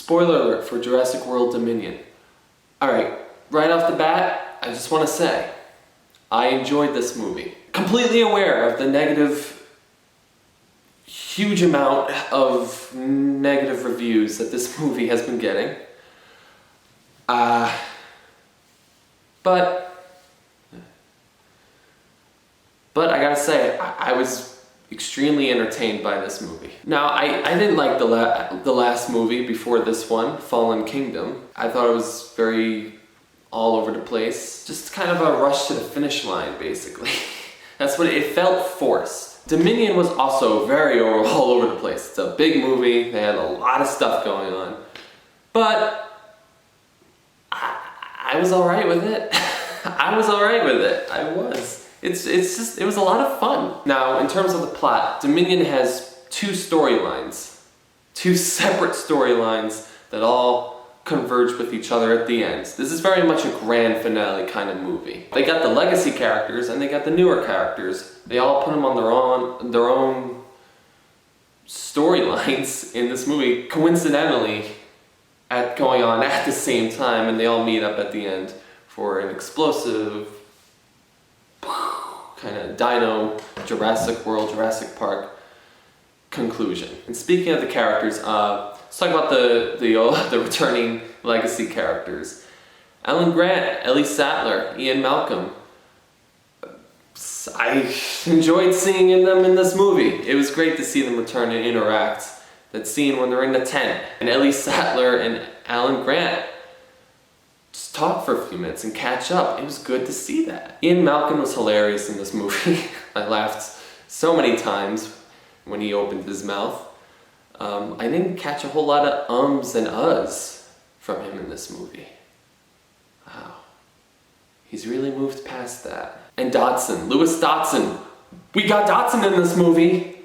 Spoiler alert for Jurassic World Dominion. Alright, right off the bat, I just want to say, I enjoyed this movie. Completely aware of the huge amount of negative reviews that this movie has been getting. But I gotta say, I was extremely entertained by this movie. Now, I didn't like the last movie before this one, Fallen Kingdom. I thought it was very all over the place. Just kind of a rush to the finish line, basically. That's what it felt forced. Dominion was also very all over the place. It's a big movie, they had a lot of stuff going on. But I was alright with it. I was alright with it. I was. It was a lot of fun. Now, in terms of the plot, Dominion has two storylines. Two separate storylines that all converge with each other at the end. This is very much a grand finale kind of movie. They got the legacy characters and they got the newer characters. They all put them on their own storylines in this movie, coincidentally going on at the same time, and they all meet up at the end for an explosive kind of Jurassic World, Jurassic Park conclusion. And speaking of the characters, let's talk about the returning legacy characters. Alan Grant, Ellie Sattler, Ian Malcolm. I enjoyed seeing them in this movie. It was great to see them return and interact. That scene when they're in the tent and Ellie Sattler and Alan Grant just talk for a few minutes and catch up. It was good to see that. Ian Malcolm was hilarious in this movie. I laughed so many times when he opened his mouth. I didn't catch a whole lot of ums and uhs from him in this movie. Wow. He's really moved past that. And Dodson, Lewis Dodson. We got Dodson in this movie.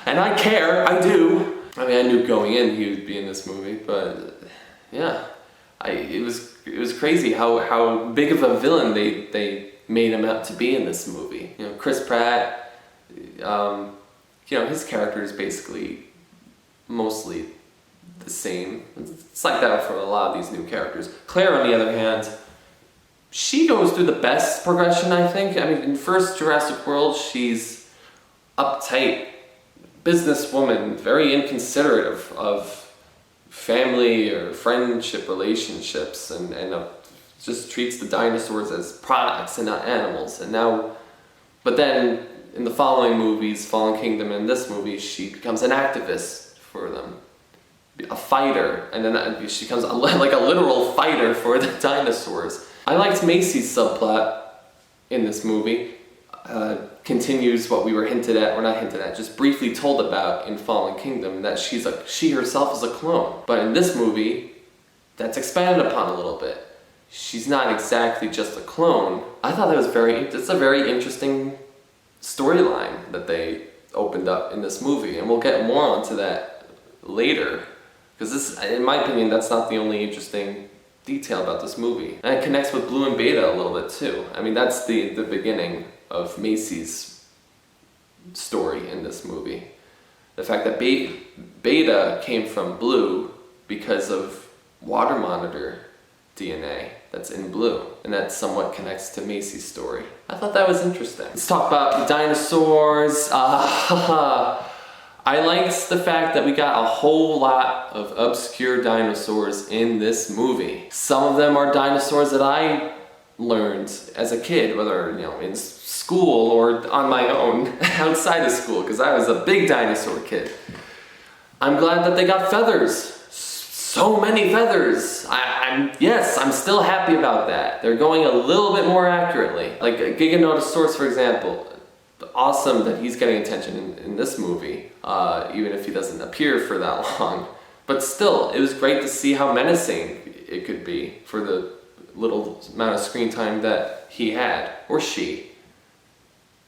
And I care, I do. I mean, I knew going in he would be in this movie, but yeah. It was crazy how big of a villain they made him out to be in this movie. You know, Chris Pratt, his character is basically mostly the same. It's like that for a lot of these new characters. Claire, on the other hand, she goes through the best progression, I think. I mean, in first Jurassic World, she's uptight, businesswoman, very inconsiderate of family or friendship relationships, and just treats the dinosaurs as products and not animals. But then in the following movies, Fallen Kingdom and this movie, she becomes an activist for them, a fighter, and then she becomes like a literal fighter for the dinosaurs. I liked Macy's subplot in this movie. Continues what we were just briefly told about in Fallen Kingdom, that she herself is a clone. But in this movie, that's expanded upon a little bit. She's not exactly just a clone. I thought it's a very interesting storyline that they opened up in this movie, and we'll get more onto that later. Because in my opinion, that's not the only interesting detail about this movie. And it connects with Blue and Beta a little bit too. I mean, that's the beginning of Macy's story in this movie. The fact that Beta came from Blue because of water monitor DNA that's in Blue, and that somewhat connects to Macy's story. I thought that was interesting. Let's talk about the dinosaurs. I liked the fact that we got a whole lot of obscure dinosaurs in this movie. Some of them are dinosaurs that I learned as a kid, whether in school or on my own outside of school, because I was a big dinosaur kid. I'm glad that they got feathers. So many feathers. I'm still happy about that. They're going a little bit more accurately. Like Giganotosaurus, for example. Awesome that he's getting attention in this movie, even if he doesn't appear for that long. But still, it was great to see how menacing it could be for the little amount of screen time that he had, or she.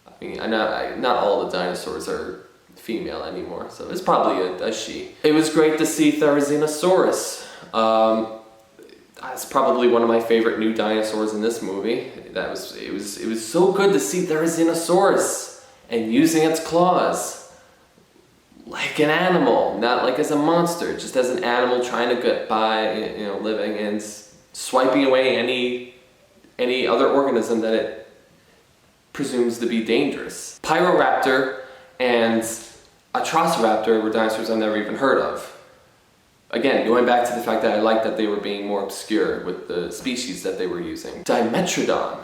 I mean, not all the dinosaurs are female anymore, so it's probably a she. It was great to see Therizinosaurus. That's probably one of my favorite new dinosaurs in this movie. It was so good to see Therizinosaurus and using its claws. like an animal, not like as a monster, just as an animal trying to get by, living and swiping away any other organism that it presumes to be dangerous. Pyroraptor and Atrociraptor were dinosaurs I've never even heard of. Again, going back to the fact that I liked that they were being more obscure with the species that they were using. Dimetrodon.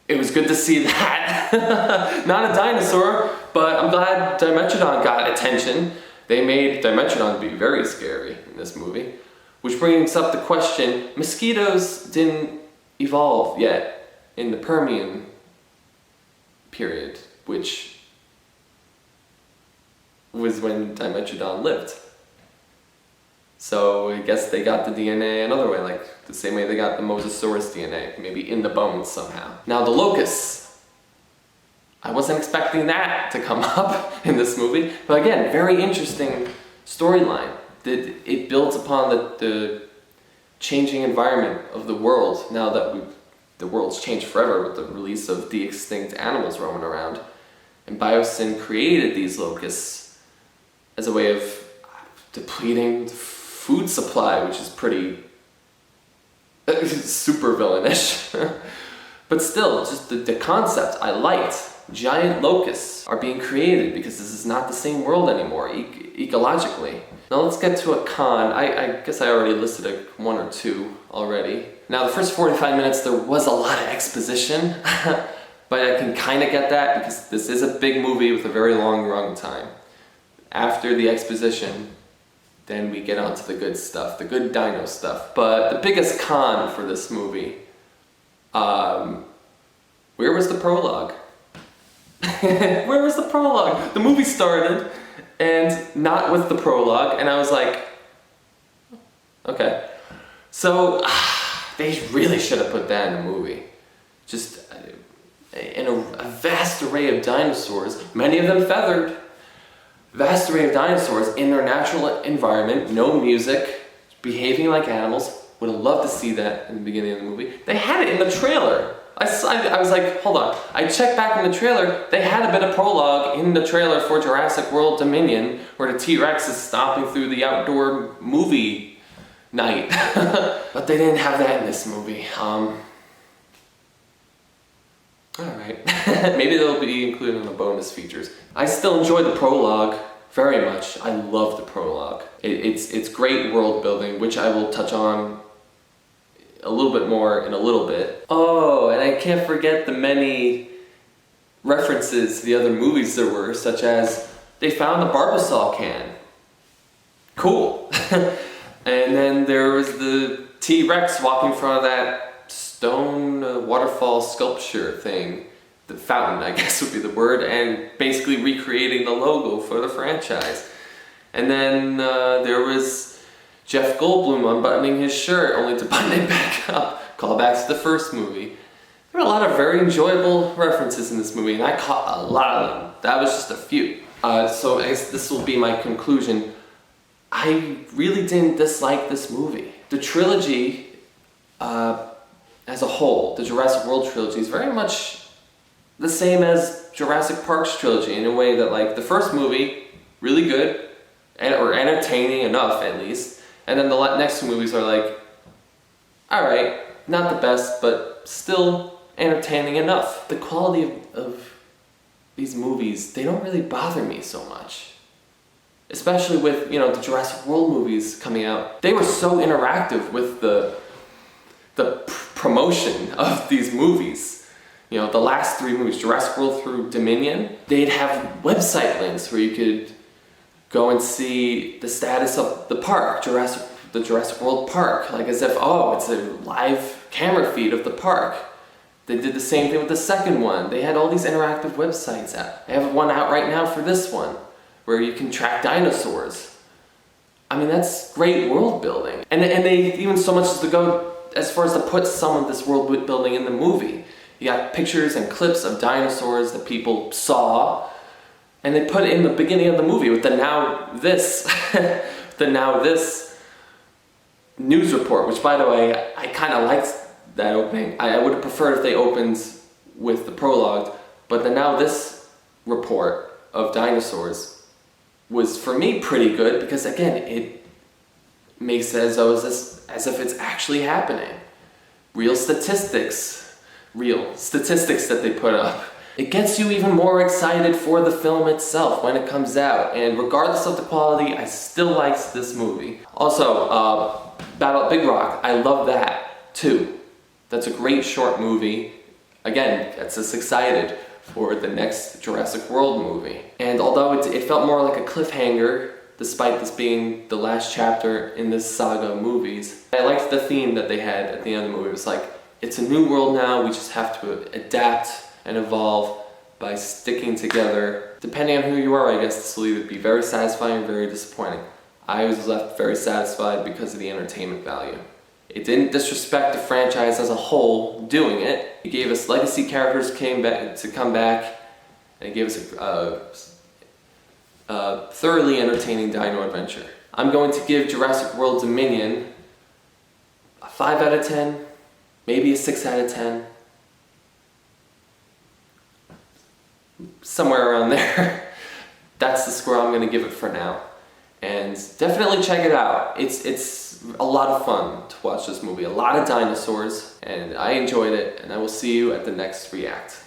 It was good to see that. Not a dinosaur, but I'm glad Dimetrodon got attention. They made Dimetrodon be very scary in this movie. Which brings up the question, mosquitoes didn't evolve yet in the Permian period, which was when Dimetrodon lived. So I guess they got the DNA another way, like the same way they got the Mosasaurus DNA, maybe in the bones somehow. Now the locusts. I wasn't expecting that to come up in this movie, but again, very interesting storyline. It builds upon the changing environment of the world now that the world's changed forever with the release of de-extinct animals roaming around. And Biosyn created these locusts as a way of depleting food supply, which is pretty super villainish. But still, just the concept I liked. Giant locusts are being created because this is not the same world anymore, ecologically. Now let's get to a con. I guess I already listed one or two already. Now the first 45 minutes there was a lot of exposition, but I can kind of get that because this is a big movie with a very long run time. After the exposition, then we get on to the good stuff, the good dino stuff. But the biggest con for this movie, where was the prologue? Where was the prologue? The movie started, and not with the prologue, and I was like, okay. So, they really should have put that in the movie. Just in a vast array of dinosaurs, many of them feathered, vast array of dinosaurs in their natural environment, no music, behaving like animals. Would have loved to see that in the beginning of the movie. They had it in the trailer. I was like, hold on. I checked back in the trailer. They had a bit of prologue in the trailer for Jurassic World Dominion, where the T-Rex is stomping through the outdoor movie night. But they didn't have that in this movie. Alright. Maybe they'll be included in the bonus features. I still enjoy the prologue very much. I love the prologue. It's great world building, which I will touch on a little bit more in a little bit. Oh, and I can't forget the many references to the other movies there were, such as they found the Barbasol can. Cool. And then there was the T-Rex walking in front of that stone waterfall sculpture thing. The fountain, I guess would be the word, and basically recreating the logo for the franchise. And then there was Jeff Goldblum unbuttoning his shirt only to button it back up. Callbacks to the first movie. There were a lot of very enjoyable references in this movie, and I caught a lot of them. That was just a few. So I guess this will be my conclusion. I really didn't dislike this movie. The trilogy, as a whole, the Jurassic World trilogy, is very much the same as Jurassic Park's trilogy in a way that, like, the first movie, really good, or entertaining enough at least. And then the next two movies are like, alright, not the best, but still entertaining enough. The quality of these movies, they don't really bother me so much. Especially with, the Jurassic World movies coming out. They were so interactive with the promotion of these movies. The last three movies, Jurassic World through Dominion, they'd have website links where you could go and see the status of the park, the Jurassic World Park, like as if, it's a live camera feed of the park. They did the same thing with the second one. They had all these interactive websites out. They have one out right now for this one, where you can track dinosaurs. I mean, that's great world building. And they even so much as to go as far as to put some of this world building in the movie. You got pictures and clips of dinosaurs that people saw, and they put it in the beginning of the movie with the now this news report, which, by the way, I kind of liked that opening. I would have preferred if they opened with the prologue, but the now this report of dinosaurs was for me pretty good because again, it makes it as if it's actually happening. Real statistics that they put up. It gets you even more excited for the film itself when it comes out, and regardless of the quality, I still liked this movie. Also, Battle at Big Rock, I love that too. That's a great short movie. Again, gets us excited for the next Jurassic World movie. And although it felt more like a cliffhanger, despite this being the last chapter in this saga of movies, I liked the theme that they had at the end of the movie. It was like, it's a new world now, we just have to adapt and evolve by sticking together. Depending on who you are, I guess this will either be very satisfying or very disappointing. I was left very satisfied because of the entertainment value. It didn't disrespect the franchise as a whole doing it. It gave us legacy characters to come back, and it gave us a thoroughly entertaining dino adventure. I'm going to give Jurassic World Dominion a 5 out of 10, maybe a 6 out of 10. Somewhere around there. That's the score I'm going to give it for now. And definitely check it out. It's a lot of fun to watch this movie. A lot of dinosaurs, and I enjoyed it, and I will see you at the next react.